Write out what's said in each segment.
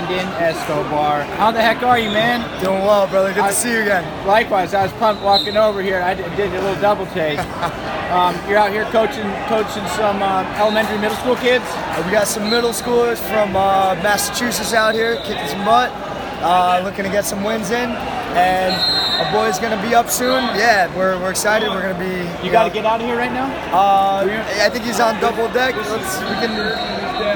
Brandon Escobar. How the heck are you, man? Doing well, brother. Good to see you again. Likewise, I was pumped walking over here. I did a little double take. You're out here coaching some elementary, middle school kids? We got some middle schoolers from Massachusetts out here kicking some butt, looking to get some wins in, and our boy's gonna be up soon. Yeah, we're excited. We're gonna be. You got to get out of here right now. I think he's on double deck.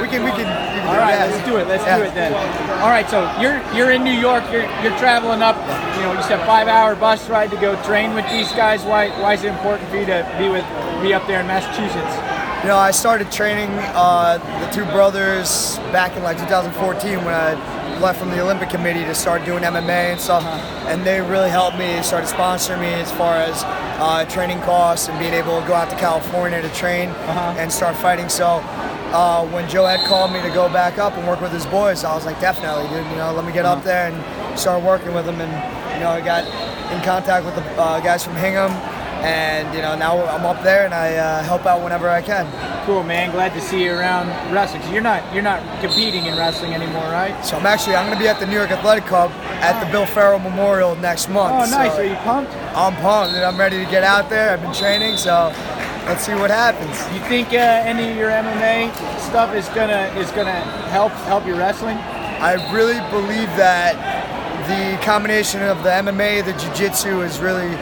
We can. All right, let's do it. Let's do it then. All right, so you're in New York. You're traveling up. You know, you said 5-hour bus ride to go train with these guys. Why is it important for you to be up there in Massachusetts? You know, I started training the two brothers back in like 2014 when I left from the Olympic committee to start doing MMA and stuff, and they really helped me. They started sponsoring me as far as training costs and being able to go out to California to train and start fighting. So when Joe had called me to go back up and work with his boys, I was like, definitely, dude. You know, let me get up there and start working with them. And you know, I got in contact with the guys from Hingham. And you know, now I'm up there and I help out whenever I can. Cool, man. Glad to see you around wrestling. So you're not competing in wrestling anymore, right? So I'm going to be at the New York Athletic Club at the Bill Farrell Memorial next month. Oh, nice. So are you pumped? I'm pumped, and I'm ready to get out there. I've been training, so let's see what happens. You think any of your MMA stuff is gonna help your wrestling? I really believe that the combination of the MMA, the jiu-jitsu is really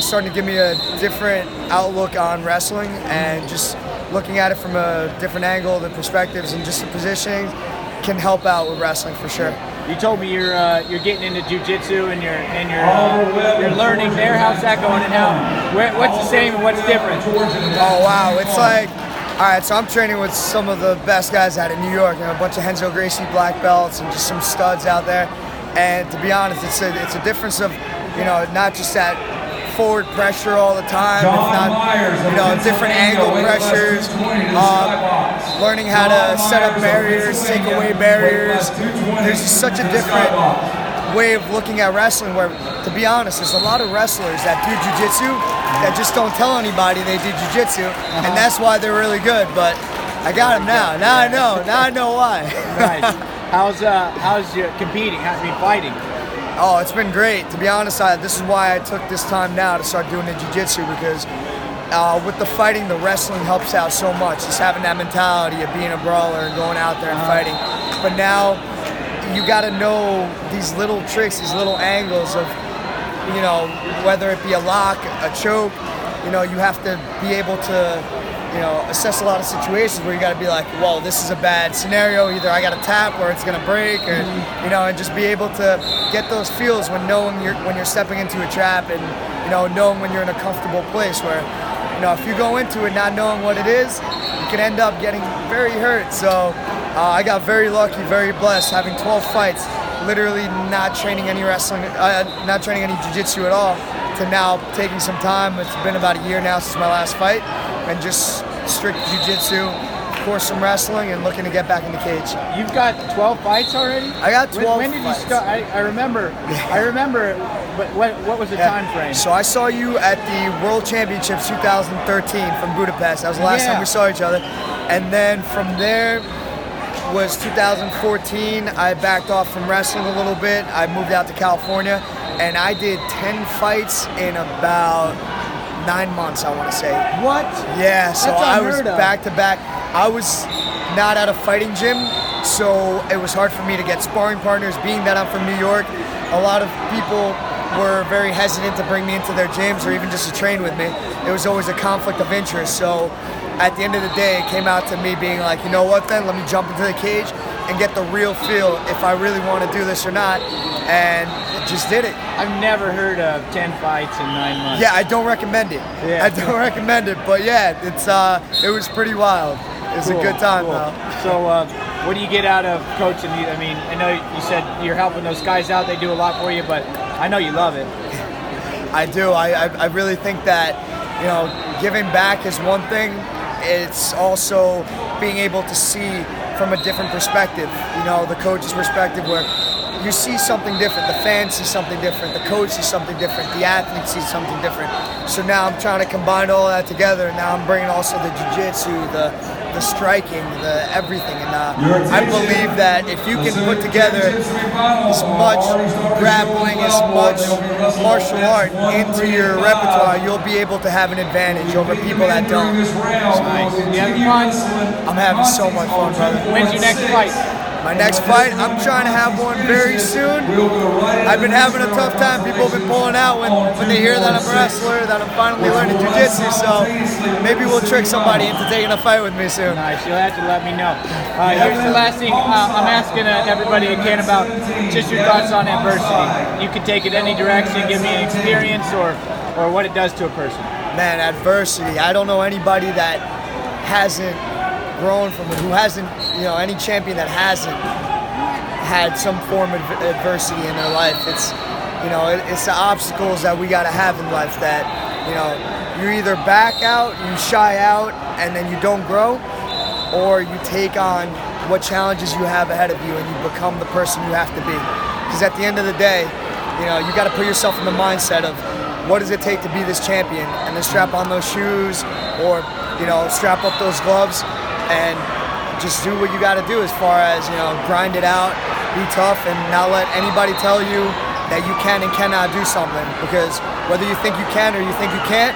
starting to give me a different outlook on wrestling, and just looking at it from a different angle, the perspectives and just the positioning can help out with wrestling for sure. You told me you're getting into jiu-jitsu and you're learning there. How's that going, and what's the same and what's different? Oh wow, it's like, all right, so I'm training with some of the best guys out in New York, you know, a bunch of Renzo Gracie black belts and just some studs out there. And to be honest, it's a difference of, you know, not just that forward pressure all the time, it's not, you know, different angle pressures, learning how to set up barriers, take away barriers. There's just such a different way of looking at wrestling where, to be honest, there's a lot of wrestlers that do jiu-jitsu that just don't tell anybody they do jiu-jitsu, and that's why they're really good. But I got them now. Now I know why. Nice. How's you competing? How's you fighting? Oh, it's been great. To be honest, this is why I took this time now to start doing the jiu-jitsu, because with the fighting, the wrestling helps out so much. Just having that mentality of being a brawler and going out there and fighting. But now you got to know these little tricks, these little angles of, you know, whether it be a lock, a choke. You know, you have to be able to, you know, assess a lot of situations where you got to be like, whoa, this is a bad scenario. Either I got to tap or it's going to break, or you know, and just be able to get those feels when you're stepping into a trap, and you know, knowing when you're in a comfortable place where, you know, if you go into it not knowing what it is, you can end up getting very hurt. So I got very lucky, very blessed, having 12 fights, literally not training any wrestling, not training any jiu-jitsu at all, to now taking some time. It's been about a year now since my last fight, and just strict jiu-jitsu, of course some wrestling, and looking to get back in the cage. You've got 12 fights already? I got 12 When did fights. you start? I remember, but what was the time frame? So I saw you at the World Championships 2013 from Budapest. That was the last time we saw each other. And then from there was 2014. I backed off from wrestling a little bit. I moved out to California, and I did 10 fights in about 9 months, I want to say. What? Yeah, so I was unheard of. back to back. I was not at a fighting gym, so it was hard for me to get sparring partners. Being that I'm from New York, a lot of people were very hesitant to bring me into their gyms or even just to train with me. It was always a conflict of interest. So at the end of the day, it came out to me being like, you know what then, let me jump into the cage and get the real feel if I really want to do this or not. And just did it. I've never heard of 10 fights in 9 months. Yeah, I don't recommend it. Yeah. I don't recommend it, but yeah, it was pretty wild. It was a good time, though. So what do you get out of coaching? I mean, I know you said you're helping those guys out. They do a lot for you, but I know you love it. I do. I really think that, you know, giving back is one thing. It's also being able to see from a different perspective, you know, the coach's perspective, where you see something different, the fans see something different, the coach sees something different, the athlete sees something different. So now I'm trying to combine all that together, and now I'm bringing also the jiu-jitsu, the the striking, the everything. And I believe that if you can put together as much grappling, as much martial art into your repertoire, you'll be able to have an advantage over people that don't. Nice. You having fun? I'm having so much fun, brother. When's your next fight? My next fight, I'm trying to have one very soon. I've been having a tough time. People have been pulling out when they hear that I'm a wrestler, that I'm finally learning jiu-jitsu, so maybe we'll trick somebody into taking a fight with me soon. Nice, you'll have to let me know. Here's the last thing I'm asking everybody again about just your thoughts on adversity. You can take it any direction, give me an experience or what it does to a person. Man, adversity. I don't know anybody that hasn't grown from it, who hasn't, any champion that hasn't had some form of adversity in their life. It's, it's the obstacles that we got to have in life that, you either back out, you shy out, and then you don't grow, or you take on what challenges you have ahead of you and you become the person you have to be. Because at the end of the day, you got to put yourself in the mindset of what does it take to be this champion, and then strap on those shoes or, strap up those gloves and just do what you got to do as far as, grind it out, be tough, and not let anybody tell you that you can and cannot do something. Because whether you think you can or you think you can't,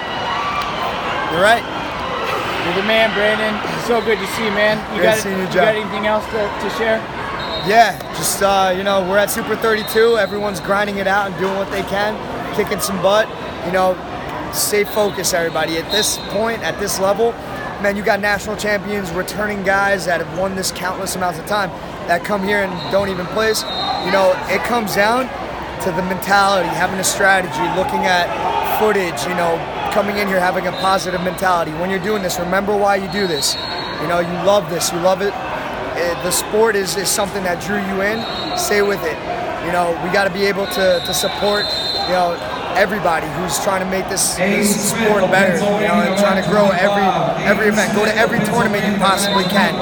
you're right. You're the man, Brandon. So good to see you, man. You got anything else to share? Yeah, just, we're at Super 32. Everyone's grinding it out and doing what they can, kicking some butt. Stay focused, everybody. At this point, at this level, man, you got national champions, returning guys that have won this countless amounts of time that come here and don't even place. It comes down to the mentality, having a strategy, looking at footage, coming in here having a positive mentality. When you're doing this, remember why you do this. You love this, you love it. The sport is something that drew you in. Stay with it. We got to be able to support, everybody who's trying to make this sport better, and trying to grow every event. Go to every tournament you possibly can.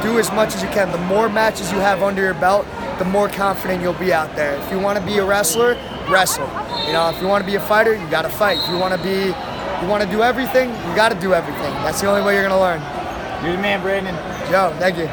Do as much as you can. The more matches you have under your belt, the more confident you'll be out there. If you want to be a wrestler, wrestle. If you want to be a fighter, you got to fight. If you want to do everything, you got to do everything. That's the only way you're gonna learn. You're the man, Brandon. Yo, thank you.